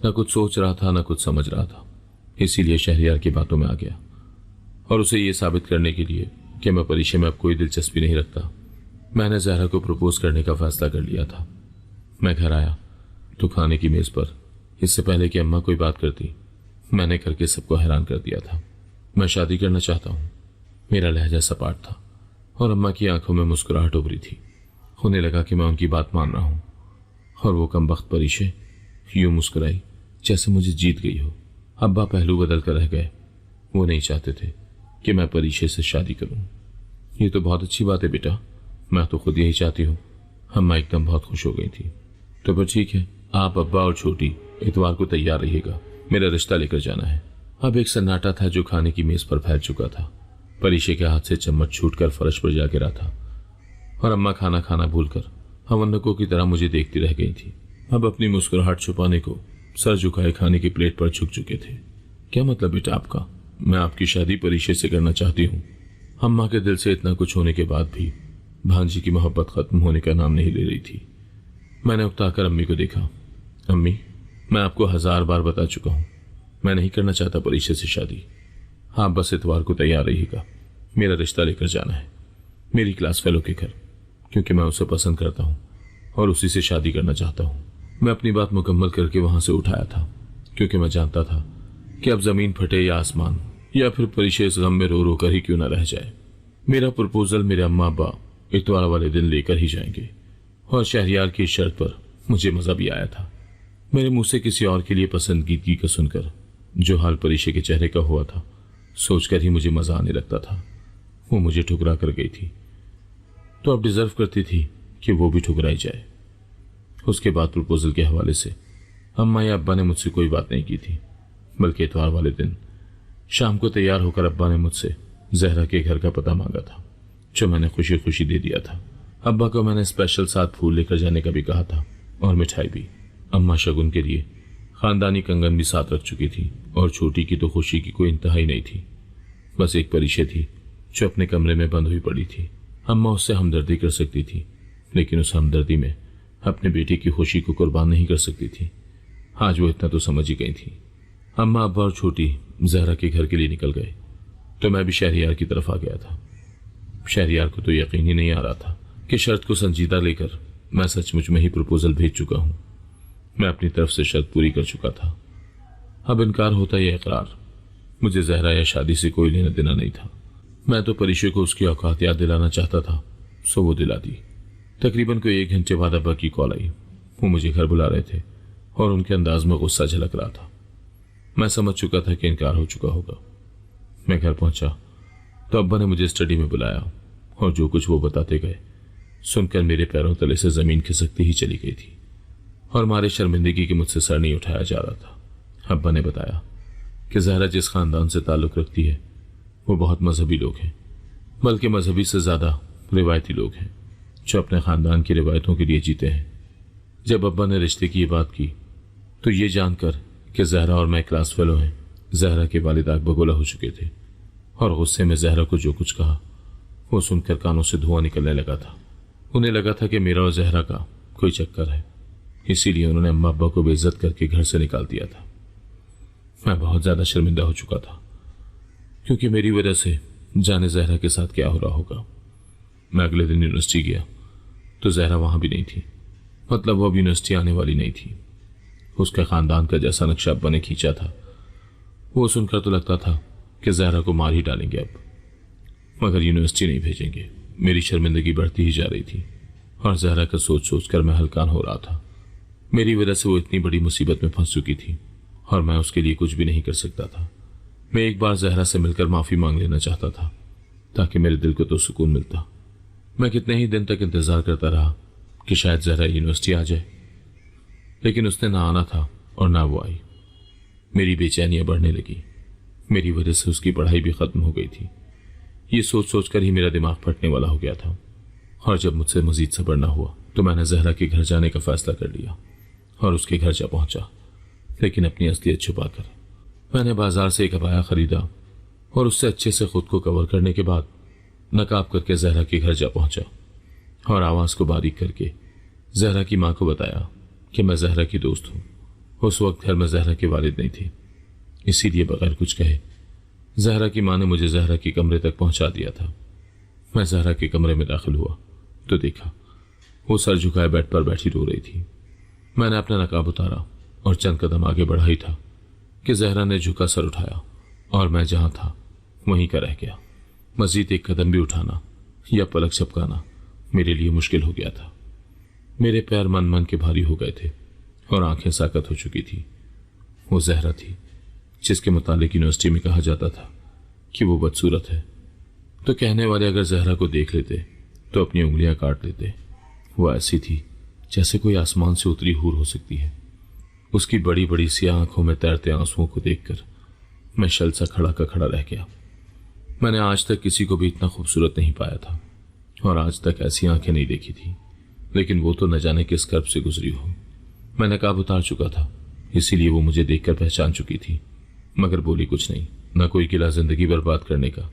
न कुछ सोच रहा था, न कुछ समझ रहा था। इसीलिए शहरयार की बातों में आ गया, और उसे ये साबित करने के लिए कि मैं परीक्षा में अब कोई दिलचस्पी नहीं रखता, मैंने जहरा को प्रपोज करने का फैसला कर लिया था। मैं घर आया तो खाने की मेज पर, इससे पहले कि अम्मा कोई बात करती, मैंने करके सबको हैरान कर दिया था। मैं शादी करना चाहता हूँ। मेरा लहजा सपाट था और अम्मा की आंखों में मुस्कुराहट उभरी थी। उन्हें लगा कि मैं उनकी बात मान रहा हूँ, और वो कमबख्त परीशे यूं मुस्कुराई जैसे मुझे जीत गई हो। अब्बा पहलू बदल कर रह गए। वो नहीं चाहते थे कि मैं परीशे से शादी करूं। ये तो बहुत अच्छी बात है बेटा, मैं तो खुद यही चाहती हूँ। अम्मा एकदम बहुत खुश हो गई थी। तो फिर ठीक है, आप, अब्बा और छोटी इतवार को तैयार रहिएगा, मेरा रिश्ता लेकर जाना है। अब एक सन्नाटा था जो खाने की मेज पर फैल चुका था। परीशे के हाथ से चम्मच छूटकर फर्श पर जा गिरा था, और अम्मा खाना खाना भूलकर हवन्नकों की तरह मुझे देखती रह गई थी। अब अपनी मुस्कुराहट छुपाने को सर झुकाए खाने की प्लेट पर झुक चुके थे। क्या मतलब बेटा आपका? मैं आपकी शादी परीशे से करना चाहती हूँ। अम्मा के दिल से इतना कुछ होने के बाद भी भांजी की मोहब्बत खत्म होने का नाम नहीं ले रही थी। मैंने उकताकर अम्मी को देखा। अम्मी, मैं आपको 1000 बार बता चुका हूँ, मैं नहीं करना चाहता परीशे से शादी। हाँ, बस इतवार को तैयार रहिएगा, मेरा रिश्ता लेकर जाना है मेरी क्लास फेलो के घर, क्योंकि मैं उसे पसंद करता हूँ और उसी से शादी करना चाहता हूँ। मैं अपनी बात मुकम्मल करके वहां से उठाया था, क्योंकि मैं जानता था कि अब जमीन फटे या आसमान, या फिर परीशे इस गम में रो रो कर ही क्यों न रह जाए। मेरा प्रपोजल मेरे अम्मा अब्बा इतवार वाले दिन लेकर ही जाएंगे, और शहरयार की शर्त पर मुझे मजा भी आया था। मेरे मुंह से किसी और के लिए पसंदीदगी का सुनकर जो हाल परीशे के चेहरे का हुआ था, सोचकर ही मुझे मजा आने लगता था। वो मुझे ठुकरा कर गई थी, तो अब डिजर्व करती थी कि वो भी ठुकराई जाए। उसके बाद प्रपोजल के हवाले से अम्मा या अब्बा ने मुझसे कोई बात नहीं की थी, बल्कि इतवार वाले दिन शाम को तैयार होकर अब्बा ने मुझसे जहरा के घर का पता मांगा था, जो मैंने खुशी खुशी दे दिया था। अब्बा को मैंने स्पेशल 7 फूल लेकर जाने का भी कहा था, और मिठाई भी। अम्मा शगुन के लिए खानदानी कंगन भी साथ रख चुकी थी, और छोटी की तो खुशी की कोई इंतहा ही नहीं थी। बस एक परीशे थी जो अपने कमरे में बंद हुई पड़ी थी। अम्मा उससे हमदर्दी कर सकती थी, लेकिन उस हमदर्दी में अपने बेटे की खुशी को कुर्बान नहीं कर सकती थी। आज वो इतना तो समझ ही गई थी। अम्मा, अब्बा और छोटी जहरा के घर के लिए निकल गए, तो मैं भी शहरयार की तरफ आ गया था। शहरयार को तो यकीन ही नहीं आ रहा था कि शर्त को संजीदा लेकर मैं सचमुच में ही प्रपोजल भेज चुका हूं। मैं अपनी तरफ से शर्त पूरी कर चुका था। अब इनकार होता या इकरार, मुझे जहरा या शादी से कोई लेना देना नहीं था। मैं तो परीशे को उसकी औकात याद दिलाना चाहता था, सो वो दिला दी। तकरीबन कोई 1 घंटे बाद अब्बा की कॉल आई। वो मुझे घर बुला रहे थे, और उनके अंदाज में गुस्सा झलक रहा था। मैं समझ चुका था कि इनकार हो चुका होगा। मैं घर पहुंचा तो अब्बा ने मुझे स्टडी में बुलाया, और जो कुछ वो बताते गए सुनकर मेरे पैरों तले से जमीन खिसकती ही चली गई थी, और मारे शर्मिंदगी के मुझसे सर नहीं उठाया जा रहा था। अब्बा ने बताया कि जहरा जिस खानदान से ताल्लुक रखती है वो बहुत मजहबी लोग हैं, बल्कि मजहबी से ज्यादा रिवायती लोग हैं, जो अपने खानदान की रिवायतों के लिए जीते हैं। जब अब्बा ने रिश्ते की ये बात की, तो ये जानकर कि जहरा और मैं क्लास फेलो हैं, जहरा के वालिद आग बगोला हो चुके थे, और गुस्से में जहरा को जो कुछ कहा वो सुनकर कानों से धुआं निकलने लगा था। उन्हें लगा था कि मेरा और जहरा का कोई चक्कर है, इसीलिए उन्होंने अम्मा अब्बा को बेइज्जत करके घर से निकाल दिया था। मैं बहुत ज्यादा शर्मिंदा हो चुका था, क्योंकि मेरी वजह से जाने जहरा के साथ क्या हो रहा होगा। मैं अगले दिन यूनिवर्सिटी गया तो जहरा वहां भी नहीं थी, मतलब वो अब यूनिवर्सिटी आने वाली नहीं थी। उसके खानदान का जैसा नक्शा अब्बा ने खींचा था, वो सुनकर तो लगता था कि जहरा को मार ही डालेंगे अब, मगर यूनिवर्सिटी नहीं भेजेंगे। मेरी शर्मिंदगी बढ़ती ही जा रही थी, और जहरा का सोच सोच कर मैं हलकान हो रहा था। मेरी वजह से वो इतनी बड़ी मुसीबत में फंस चुकी थी, और मैं उसके लिए कुछ भी नहीं कर सकता था। मैं एक बार जहरा से मिलकर माफी मांग लेना चाहता था, ताकि मेरे दिल को तो सुकून मिलता। मैं कितने ही दिन तक इंतजार करता रहा कि शायद जहरा यूनिवर्सिटी आ जाए, लेकिन उसने ना आना था और ना वो आई। मेरी बेचैनियां बढ़ने लगी। मेरी वजह से उसकी पढ़ाई भी खत्म हो गई थी। ये सोच सोच कर ही मेरा दिमाग फटने वाला हो गया था, और जब मुझसे मजीद सब्र ना हुआ तो मैंने जहरा के घर जाने का फैसला कर लिया और उसके घर जा पहुंचा, लेकिन अपनी असलियत छुपाकर। मैंने बाजार से एक अबाया खरीदा और उससे अच्छे से खुद को कवर करने के बाद नकाब करके जहरा के घर जा पहुंचा और आवाज को बारीक करके जहरा की मां को बताया कि मैं जहरा की दोस्त हूं। उस वक्त घर में जहरा के वालिद नहीं थे, इसीलिए बगैर कुछ कहे जहरा की मां ने मुझे जहरा के कमरे तक पहुंचा दिया था। मैं जहरा के कमरे में दाखिल हुआ तो देखा वो सर झुकाए बेड पर बैठी रो रही थी। मैंने अपना नकाब उतारा और चंद कदम आगे बढ़ा ही था कि जहरा ने झुका सर उठाया और मैं जहां था वहीं का रह गया। मजीद एक कदम भी उठाना या पलक झपकाना मेरे लिए मुश्किल हो गया था। मेरे पैर मन मन के भारी हो गए थे और आंखें साकत हो चुकी थी। वो जहरा थी जिसके मुतालिक यूनिवर्सिटी में कहा जाता था कि वो बदसूरत है, तो कहने वाले अगर जहरा को देख लेते तो अपनी उंगलियां काट लेते। वो ऐसी थी जैसे कोई आसमान से उतरी हूर हो सकती है। उसकी बड़ी बड़ी सी आंखों में तैरते आंसुओं को देखकर मैं शल सा खड़ा का खड़ा रह गया। मैंने आज तक किसी को भी इतना खूबसूरत नहीं पाया था और आज तक ऐसी आंखें नहीं देखी थी, लेकिन वो तो न जाने किस कर्ब से गुजरी हो। मैं नकाब उतार चुका था, इसीलिए वो मुझे देखकर पहचान चुकी थी, मगर बोली कुछ नहीं। न कोई गिला जिंदगी बर्बाद करने का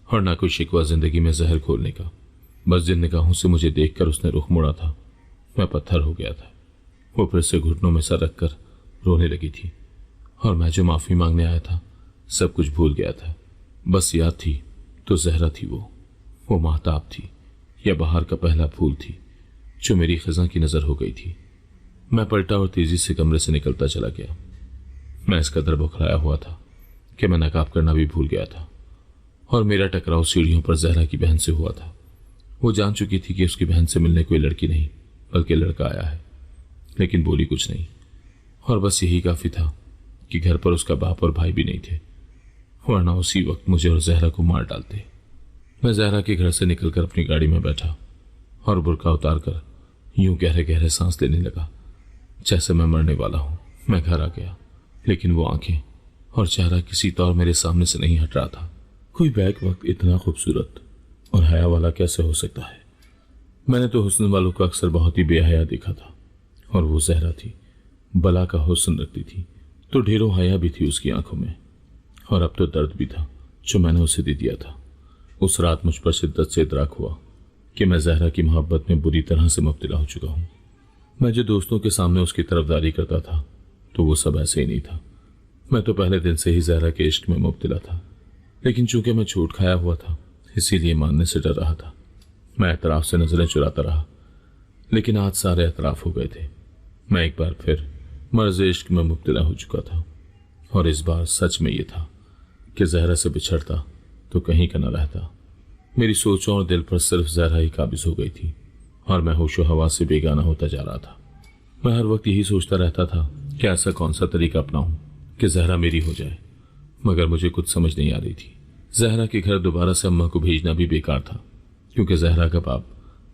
और न कोई शिकवा जिंदगी में जहर खोलने का। बस जिन निगाहों से मुझे देखकर उसने रुख मोड़ा था, मैं पत्थर हो गया था। वो फिर से घुटनों में सर रखकर रोने लगी थी और मैं जो माफी मांगने आया था सब कुछ भूल गया था। बस याद थी तो जहरा थी वो महताब थी या बाहर का पहला फूल थी जो मेरी खिजा की नजर हो गई थी। मैं पलटा और तेजी से कमरे से निकलता चला गया। मैं इस कदर बौखलाया हुआ था कि मैं नकाब करना भी भूल गया था और मेरा टकराव सीढ़ियों पर जहरा की बहन से हुआ था। वो जान चुकी थी कि उसकी बहन से मिलने कोई लड़की नहीं बल्कि लड़का आया है, लेकिन बोली कुछ नहीं और बस यही काफी था कि घर पर उसका बाप और भाई भी नहीं थे, वरना उसी वक्त मुझे और जहरा को मार डालते। मैं जहरा के घर से निकलकर अपनी गाड़ी में बैठा और बुर्का उतारकर यूं गहरे गहरे सांस लेने लगा जैसे मैं मरने वाला हूं। मैं घर आ गया, लेकिन वो आंखें और चेहरा किसी तौर मेरे सामने से नहीं हट रहा था। कोई बैक वक्त इतना खूबसूरत और हया वाला कैसे हो सकता है? मैंने तो हुस्न वालों को अक्सर बहुत ही बेहया देखा था और वो जहरा थी, बला का हुस्न रखती थी तो ढेरों हया भी थी उसकी आंखों में, और अब तो दर्द भी था जो मैंने उसे दे दिया था। उस रात मुझ पर शिद्दत से इतराक हुआ कि मैं जहरा की मोहब्बत में बुरी तरह से मुब्तला हो चुका हूं। मैं जो दोस्तों के सामने उसकी तरफदारी करता था तो वो सब ऐसे ही नहीं था। मैं तो पहले दिन से ही जहरा के इश्क में मुब्तला था, लेकिन चूंकि मैं छूट खाया हुआ था इसीलिए मानने से डर रहा था। मैं एतराफ से नजरें चुराता रहा, लेकिन आज सारे एतराफ हो गए थे। मैं एक बार फिर मर्ज इश्क में मुब्तला हो चुका था और इस बार सच में ये था कि जहरा से बिछड़ता तो कहीं का न रहता। मेरी सोचों और दिल पर सिर्फ जहरा ही काबिज हो गई थी और मैं होशो हवा से बेगाना होता जा रहा था। मैं हर वक्त यही सोचता रहता था कि ऐसा कौन सा तरीका अपनाऊं कि जहरा मेरी हो जाए, मगर मुझे कुछ समझ नहीं आ रही थी। जहरा के घर दोबारा से अम्मा को भेजना भी बेकार था, क्योंकि जहरा का बाप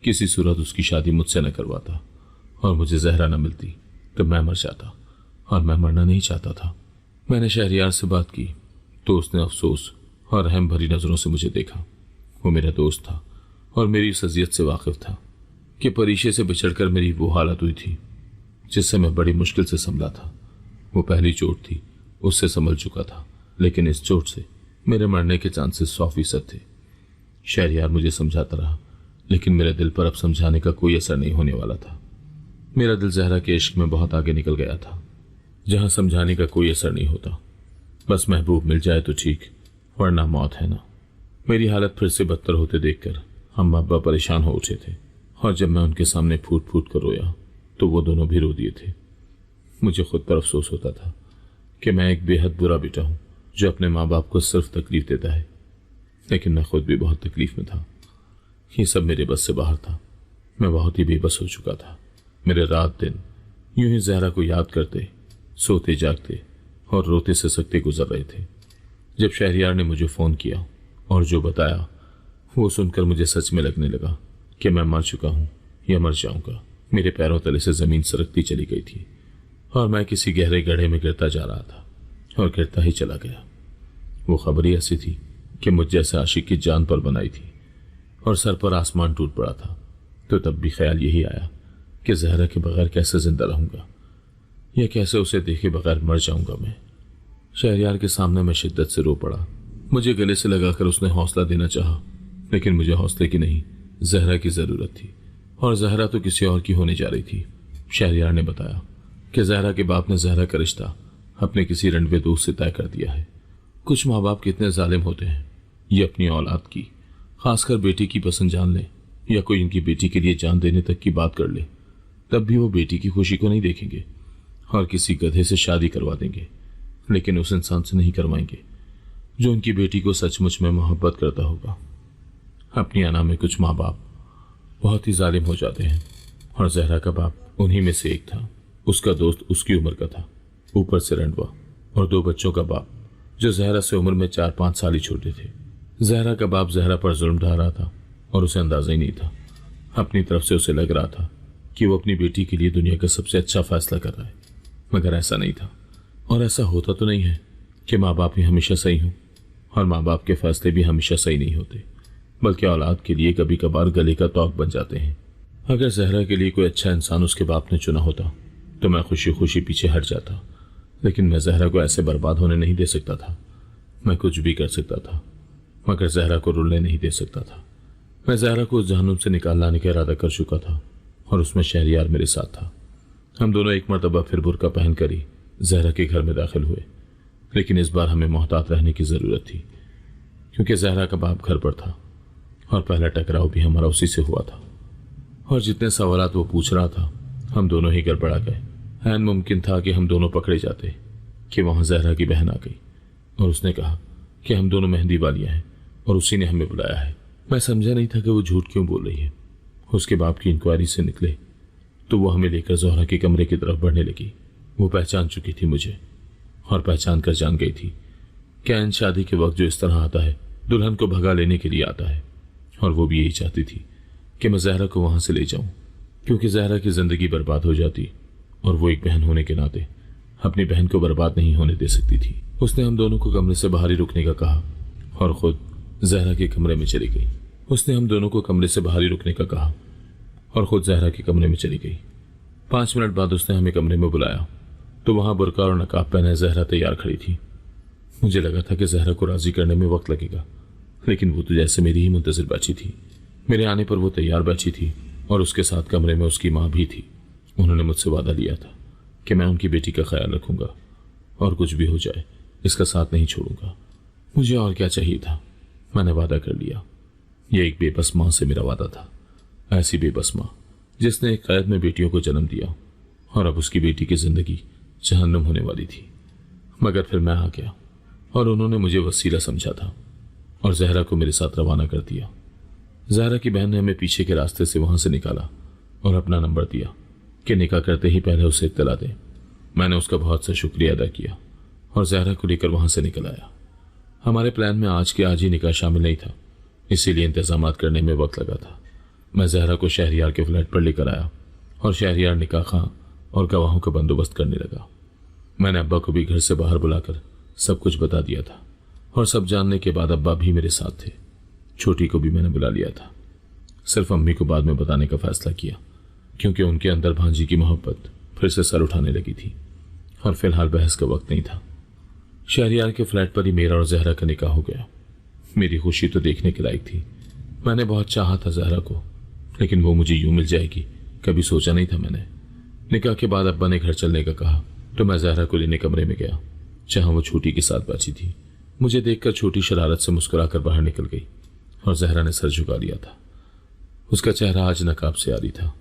किसी सूरत उसकी शादी मुझसे न करवाता और मुझे जहरा न मिलती तो मैं मर जाता, और मैं मरना नहीं चाहता था। मैंने शहरियार से बात की तो उसने अफसोस और रहम भरी नजरों से मुझे देखा। वो मेरा दोस्त था और मेरी इस अजियत से वाकिफ था कि परीशे से बिछड़कर मेरी वो हालत हुई थी जिससे मैं बड़ी मुश्किल से संभला था। वो पहली चोट थी, उससे संभल चुका था, लेकिन इस चोट से मेरे मरने के चांसेस 100% थे। शहरियार मुझे समझाता रहा, लेकिन मेरे दिल पर अब समझाने का कोई असर नहीं होने वाला था। मेरा दिल जहरा के इश्क में बहुत आगे निकल गया था, जहां समझाने का कोई असर नहीं होता। बस महबूब मिल जाए तो ठीक, वरना मौत है ना। मेरी हालत फिर से बदतर होते देखकर अम्मा अब्बा परेशान हो उठे थे, और जब मैं उनके सामने फूट फूट कर रोया तो वो दोनों भी रो दिए थे। मुझे खुद पर अफसोस होता था कि मैं एक बेहद बुरा बेटा हूं जो अपने माँ बाप को सिर्फ तकलीफ देता है, लेकिन मैं खुद भी बहुत तकलीफ में था। ये सब मेरे बस से बाहर था। मैं बहुत ही बेबस हो चुका था। मेरे रात दिन यूं ही जहरा को याद करते, सोते जागते और रोते से सकते गुजर रहे थे। जब शहरियार ने मुझे फोन किया और जो बताया वो सुनकर मुझे सच में लगने लगा कि मैं मर चुका हूं या मर जाऊंगा। मेरे पैरों तले से जमीन सरकती चली गई थी और मैं किसी गहरे गड्ढे में गिरता जा रहा था और गिरता ही चला गया। वो खबर ही ऐसी थी कि मुझ जैसे आशिक की जान पर बनाई थी और सर पर आसमान टूट पड़ा था। तो तब भी ख्याल यही आया कि जहरा के बगैर कैसे जिंदा रहूंगा या कैसे उसे देखे बगैर मर जाऊंगा मैं। शहरयार के सामने मैं शिद्दत से रो पड़ा। मुझे गले से लगाकर उसने हौसला देना चाहा, लेकिन मुझे हौसले की नहीं जहरा की जरूरत थी, और जहरा तो किसी और की होने जा रही थी। शहरयार ने बताया कि जहरा के बाप ने जहरा का रिश्ता अपने किसी रणवे दोस्त से तय कर दिया है। कुछ माँ बाप कितने जालिम होते हैं, ये अपनी औलाद की, खासकर बेटी की पसंद जान ले या कोई उनकी बेटी के लिए जान देने तक की बात कर ले, तब भी वो बेटी की खुशी को नहीं देखेंगे और किसी गधे से शादी करवा देंगे, लेकिन उस इंसान से नहीं करवाएंगे जो उनकी बेटी को सचमुच में मोहब्बत करता होगा। अपनी अना में कुछ माँ बाप बहुत ही जालिम हो जाते हैं, और जहरा का बाप उन्हीं में से एक था। उसका दोस्त उसकी उम्र का था, ऊपर से रंडवा, और 2 बच्चों का बाप जो जहरा से उम्र में 4-5 साल ही छोटे थे। जहरा का बाप जहरा पर जुल्म ढा रहा था और उसे अंदाजा ही नहीं था। अपनी तरफ से उसे लग रहा था कि वो अपनी बेटी के लिए दुनिया का सबसे अच्छा फैसला कर रहा है, मगर ऐसा नहीं था। और ऐसा होता तो नहीं है कि माँ बाप ही हमेशा सही हों, और माँ बाप के फैसले भी हमेशा सही नहीं होते, बल्कि औलाद के लिए कभी कभार गले का तौक बन जाते हैं। अगर जहरा के लिए कोई अच्छा इंसान उसके बाप ने चुना होता तो मैं खुशी खुशी पीछे हट जाता, लेकिन मैं जहरा को ऐसे बर्बाद होने नहीं दे सकता था। मैं कुछ भी कर सकता था, मगर जहरा को रुलने नहीं दे सकता था। मैं जहरा को उस जहन्नुम से निकाल लाने का इरादा कर चुका था, और उसमें शहरयार मेरे साथ था। हम दोनों एक मरतबा फिर बुर्का पहन कर ही जहरा के घर में दाखिल हुए, लेकिन इस बार हमें मोहतात रहने की ज़रूरत थी, क्योंकि जहरा का बाप घर पर था, और पहला टकराव भी हमारा उसी से हुआ था। और जितने सवालात वो पूछ रहा था, हम दोनों ही गड़बड़ा गए। ऐन मुमकिन था कि हम दोनों पकड़े जाते कि वहाँ जहरा की बहन आ गई, और उसने कहा कि हम दोनों मेहंदी वालियाँ हैं और उसी ने हमें बुलाया है। मैं समझा नहीं था कि वो झूठ क्यों बोल रही है। उसके बाप की इंक्वायरी से निकले तो वो हमें लेकर जोहरा के कमरे की तरफ बढ़ने लगी। वो पहचान चुकी थी मुझे, और पहचान कर जान गई थी कि ऐन शादी के वक्त जो इस तरह आता है, दुल्हन को भगा लेने के लिए आता है। और वो भी यही चाहती थी कि मैं जहरा को वहां से ले जाऊं, क्योंकि जहरा की जिंदगी बर्बाद हो जाती, और वो एक बहन होने के नाते अपनी बहन को बर्बाद नहीं होने दे सकती थी। उसने हम दोनों को कमरे से बाहर ही रुकने का कहा, और खुद जहरा के कमरे में चली गई। उसने हम दोनों को कमरे से बाहर ही रुकने का कहा, और खुद जहरा के कमरे में चली गई। 5 मिनट बाद उसने हमें कमरे में बुलाया तो वहां बुर्का और नकाब पहने जहरा तैयार खड़ी थी। मुझे लगा था कि जहरा को राजी करने में वक्त लगेगा, लेकिन वो तो जैसे मेरी ही मुंतजिर बैठी थी। मेरे आने पर वो तैयार बैठी थी, और उसके साथ कमरे में उसकी माँ भी थी। उन्होंने मुझसे वादा लिया था कि मैं उनकी बेटी का ख्याल रखूंगा, और कुछ भी हो जाए इसका साथ नहीं छोड़ूंगा। मुझे और क्या चाहिए था, मैंने वादा कर लिया। ये एक बेबस माँ से मेरा वादा था, ऐसी बेबस माँ जिसने एक कैद में बेटियों को जन्म दिया, और अब उसकी बेटी की जिंदगी जहन्नुम होने वाली थी। मगर फिर मैं आ गया, और उन्होंने मुझे वसीला समझा था, और जहरा को मेरे साथ रवाना कर दिया। जहरा की बहन ने हमें पीछे के रास्ते से वहां से निकाला और अपना नंबर दिया कि निकाह करते ही पहले उसे इत्तला दें। मैंने उसका बहुत सा शुक्रिया अदा किया और जहरा को लेकर वहां से निकल आया। हमारे प्लान में आज के आज ही निकाह शामिल नहीं था, इसीलिए इंतजामात करने में वक्त लगा था। मैं जहरा को शहरयार के फ्लैट पर लेकर आया, और शहरयार निकाह खां और गवाहों का बंदोबस्त करने लगा। मैंने अब्बा को भी घर से बाहर बुलाकर सब कुछ बता दिया था, और सब जानने के बाद अब्बा भी मेरे साथ थे। छोटी को भी मैंने बुला लिया था। सिर्फ अम्मी को बाद में बताने का फैसला किया, क्योंकि उनके अंदर भांजी की मोहब्बत फिर से सर उठाने लगी थी, और फिलहाल बहस का वक्त नहीं था। शहरयार के फ्लैट पर ही मेरा और जहरा का निकाह हो गया। मेरी खुशी तो देखने के लायक थी। मैंने बहुत चाहा था जहरा को, लेकिन वो मुझे यूं मिल जाएगी कभी सोचा नहीं था मैंने। निकाह के बाद अब्बा ने घर चलने का कहा तो मैं जहरा को लेने कमरे में गया, जहां वो छोटी के साथ बैठी थी। मुझे देखकर छोटी शरारत से मुस्कुराकर बाहर निकल गई, और जहरा ने सर झुका लिया था। उसका चेहरा आज नकाब से आ रही था,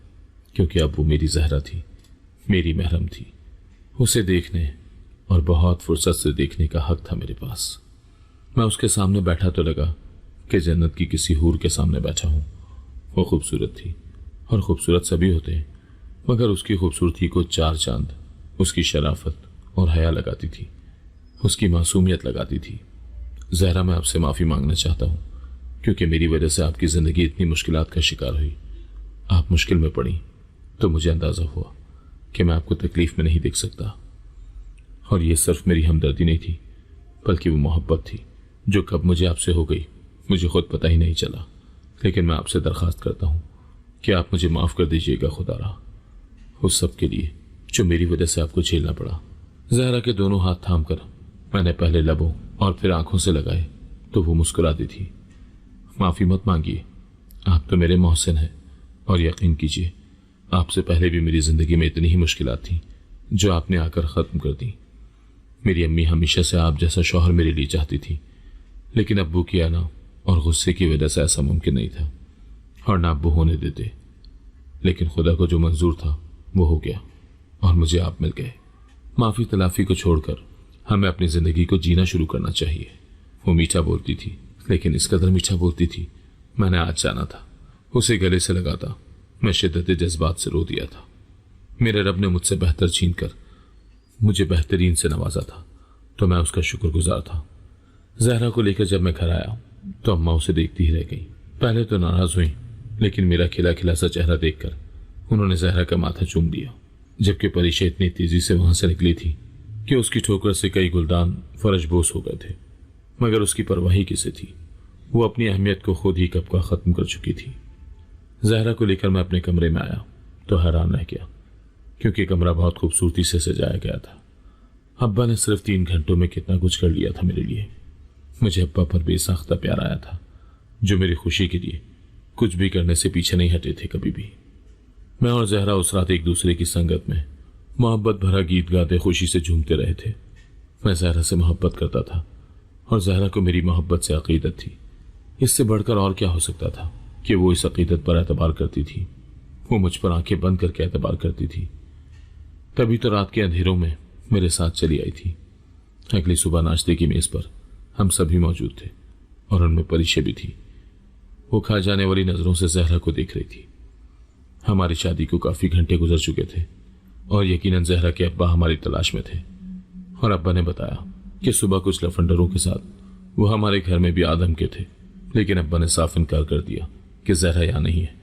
क्योंकि अब वो मेरी जहरा थी, मेरी महरम थी। उसे देखने और बहुत फुर्सत से देखने का हक था मेरे पास। मैं उसके सामने बैठा तो लगा कि जन्नत की किसी हूर के सामने बैठा हूं। वो खूबसूरत थी, और खूबसूरत सभी होते हैं, मगर उसकी खूबसूरती को 4 चांद उसकी शराफत और हया लगाती थी, उसकी मासूमियत लगाती थी। जहरा, मैं आपसे माफ़ी मांगना चाहता हूँ, क्योंकि मेरी वजह से आपकी ज़िंदगी इतनी मुश्किलात का शिकार हुई। आप मुश्किल में पड़ी तो मुझे अंदाज़ा हुआ कि मैं आपको तकलीफ़ में नहीं देख सकता। और ये सिर्फ मेरी हमदर्दी नहीं थी, बल्कि वो मोहब्बत थी जो कब मुझे आपसे हो गई मुझे खुद पता ही नहीं चला। लेकिन मैं आपसे दरख्वास्त करता हूँ कि आप मुझे माफ़ कर दीजिएगा खुदारा। उस सब के लिए जो मेरी वजह से आपको झेलना पड़ा। जहरा के दोनों हाथ थाम कर मैंने पहले लबों और फिर आंखों से लगाए तो वो मुस्कुराती थी। माफी मत मांगिए, आप तो मेरे मोहसिन हैं, और यकीन कीजिए आपसे पहले भी मेरी जिंदगी में इतनी ही मुश्किलात थी जो आपने आकर खत्म कर दी। मेरी अम्मी हमेशा से आप जैसा शौहर मेरे लिए चाहती थी, लेकिन अब्बू की आना और गुस्से की वजह से ऐसा मुमकिन नहीं था, और ना अब्बू होने देते। लेकिन खुदा को जो मंजूर था वो हो गया और मुझे आप मिल गए। माफी तलाफी को छोड़कर हमें अपनी जिंदगी को जीना शुरू करना चाहिए। वो मीठा बोलती थी, लेकिन इस कदर मीठा बोलती थी मैंने आज जाना था। उसे गले से लगाता मैं शिद्दत जज्बात से रो दिया था। मेरे रब ने मुझसे बेहतर छीन कर मुझे बेहतरीन से नवाजा था, तो मैं उसका शुक्रगुजार था। जहरा को लेकर जब मैं घर आया तो अम्मा उसे देखती ही रह गई। पहले तो नाराज हुई, लेकिन मेरा खिला खिला सा चेहरा देखकर उन्होंने जहरा का माथा चूम लिया, जबकि परीक्षा इतनी तेजी से वहां से निकली थी कि उसकी ठोकर से कई गुलदान फरजबोस हो गए थे। मगर उसकी परवाही किसे थी, वो अपनी अहमियत को खुद ही कब का खत्म कर चुकी थी। जहरा को लेकर मैं अपने कमरे में आया तो हैरान रह गया, क्योंकि कमरा बहुत खूबसूरती से सजाया गया था। अब्बा ने सिर्फ 3 घंटों में कितना कुछ कर लिया था मेरे लिए। मुझे अब्बा पर बेसाख्ता प्यार आया था, जो मेरी खुशी के लिए कुछ भी करने से पीछे नहीं हटे थे कभी भी। मैं और जहरा उस रात एक दूसरे की संगत में मोहब्बत भरा गीत गाते खुशी से झूमते रहे थे। मैं जहरा से मोहब्बत करता था और जहरा को मेरी मोहब्बत से अकीदत थी। इससे बढ़कर और क्या हो सकता था कि वो इस अकीदत पर एतबार करती थी। वो मुझ पर आंखें बंद करके एतबार करती थी। तभी तो रात के अंधेरों में मेरे साथ चली आई थी। अगली सुबह नाश्ते की मेज पर हम सभी मौजूद थे और उनमें परीक्षा भी थी। वो खा जाने वाली नजरों से जहरा को देख रही थी। हमारी शादी को काफी घंटे गुजर चुके थे और यकीनन जहरा के अब्बा हमारी तलाश में थे, और अब्बा ने बताया कि सुबह कुछ लफंडरों के साथ वो हमारे घर में भी आदम के थे। लेकिन अब्बा ने साफ इनकार कर दिया कि जहरा यहाँ नहीं है,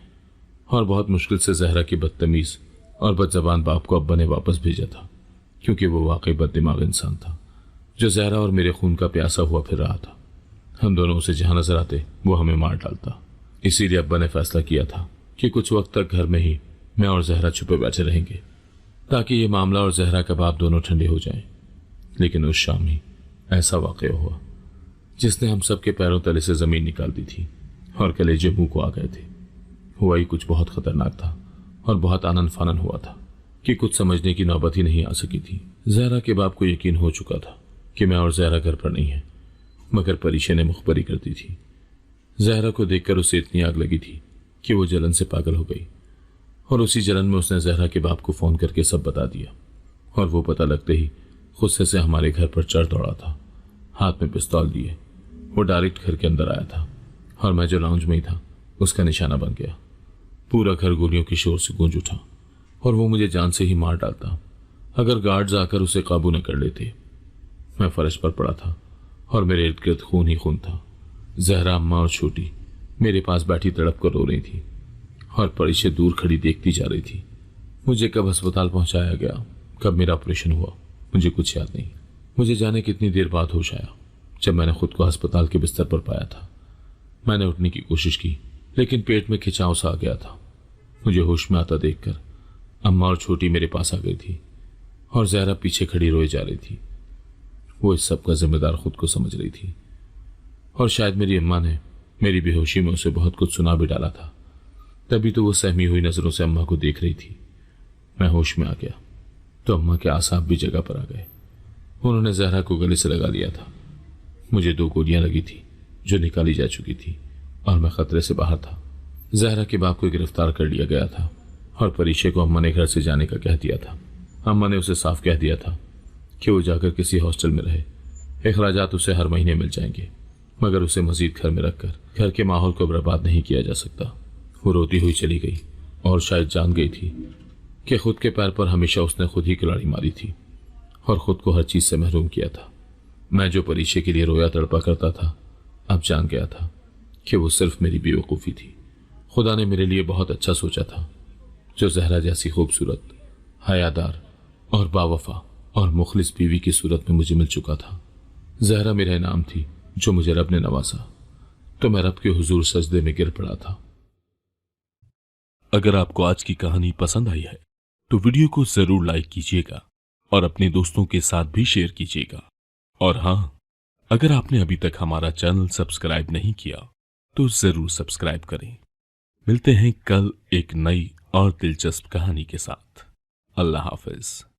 और बहुत मुश्किल से जहरा के बदतमीज और बदजबान बाप को अब्बा ने वापस भेजा था, क्योंकि वो वाकई बददिमाग इंसान था जो जहरा और मेरे खून का प्यासा हुआ फिर रहा था। हम दोनों उसे जहां नजर आते वो हमें मार डालता। इसीलिए अब्बा ने फैसला किया था कि कुछ वक्त तक घर में ही मैं और जहरा छुपे बैठे रहेंगे, ताकि ये मामला और जहरा का बाप दोनों ठंडे हो जाएं। लेकिन उस शाम ही ऐसा वाकया हुआ जिसने हम सबके पैरों तले से जमीन निकाल दी थी और कलेजे मुंह को आ गए थे। हुआ ही कुछ बहुत खतरनाक था और बहुत आनन फानन हुआ था कि कुछ समझने की नौबत ही नहीं आ सकी थी। जहरा के बाप को यकीन हो चुका था कि मैं और जहरा घर पर नहीं है, मगर परीक्षा ने मुखबरी कर दी थी। जहरा को देखकर उसे इतनी आग लगी थी कि वो जलन से पागल हो गई, और उसी जलन में उसने जहरा के बाप को फोन करके सब बता दिया। और वो पता लगते ही गुस्से से हमारे घर पर चढ़ दौड़ा था, हाथ में पिस्तौल लिए। वो डायरेक्ट घर के अंदर आया था और मैं जो लाउंज में ही था उसका निशाना बन गया। पूरा घर गोलियों की शोर से गूंज उठा और वो मुझे जान से ही मार डालता अगर गार्ड्स आकर उसे काबू न कर लेते। मैं फर्श पर पड़ा था और मेरे इर्द गिर्द खून ही खून था। जहरा, अम्मा और छोटी मेरे पास बैठी तड़प कर रो रही थी और परीक्षा दूर खड़ी देखती जा रही थी। मुझे कब अस्पताल पहुंचाया गया, कब मेरा ऑपरेशन हुआ, मुझे कुछ याद नहीं। मुझे जाने कितनी देर बाद होश आया जब मैंने खुद को अस्पताल के बिस्तर पर पाया था। मैंने उठने की कोशिश की, लेकिन पेट में खिंचाव सा आ गया था। मुझे होश में आता देखकर अम्मा और छोटी मेरे पास आ गई थी और जहरा पीछे खड़ी रोए जा रही थी। वो इस सब का जिम्मेदार खुद को समझ रही थी, और शायद मेरी अम्मा ने मेरी बेहोशी में उसे बहुत कुछ सुना भी डाला था। तभी तो वो सहमी हुई नजरों से अम्मा को देख रही थी। मैं होश में आ गया तो अम्मा के आसाब भी जगह पर आ गए। उन्होंने जहरा को गले से लगा लिया था। मुझे 2 गोलियां लगी थी जो निकाली जा चुकी थी और मैं खतरे से बाहर था। जहरा के बाप को गिरफ्तार कर लिया गया था और परीक्षा को अम्मा ने घर से जाने का कह दिया था। अम्मा ने उसे साफ कह दिया था कि वो जाकर किसी हॉस्टल में रहे। अखराजात उसे हर महीने मिल जाएंगे, मगर उसे मजीद घर में रखकर घर के माहौल को बर्बाद नहीं किया जा सकता। वो रोती हुई चली गई और शायद जान गई थी कि खुद के पैर पर हमेशा उसने खुद ही कुल्हाड़ी मारी थी और खुद को हर चीज से महरूम किया था। मैं जो परीक्षा के लिए रोया तड़पा करता था, अब जान गया था कि वो सिर्फ मेरी बेवकूफ़ी थी। खुदा ने मेरे लिए बहुत अच्छा सोचा था, जो जहरा जैसी खूबसूरत, हयादार और बावफा और मुखलिस बीवी की सूरत में मुझे मिल चुका था। जहरा मेरा इनाम थी जो मुझे रब ने नवाजा, तो मैं रब के हुजूर सजदे में गिर पड़ा था। अगर आपको आज की कहानी पसंद आई है तो वीडियो को जरूर लाइक कीजिएगा और अपने दोस्तों के साथ भी शेयर कीजिएगा। और हाँ, अगर आपने अभी तक हमारा चैनल सब्सक्राइब नहीं किया तो जरूर सब्सक्राइब करें। मिलते हैं कल एक नई और दिलचस्प कहानी के साथ। अल्लाह हाफिज।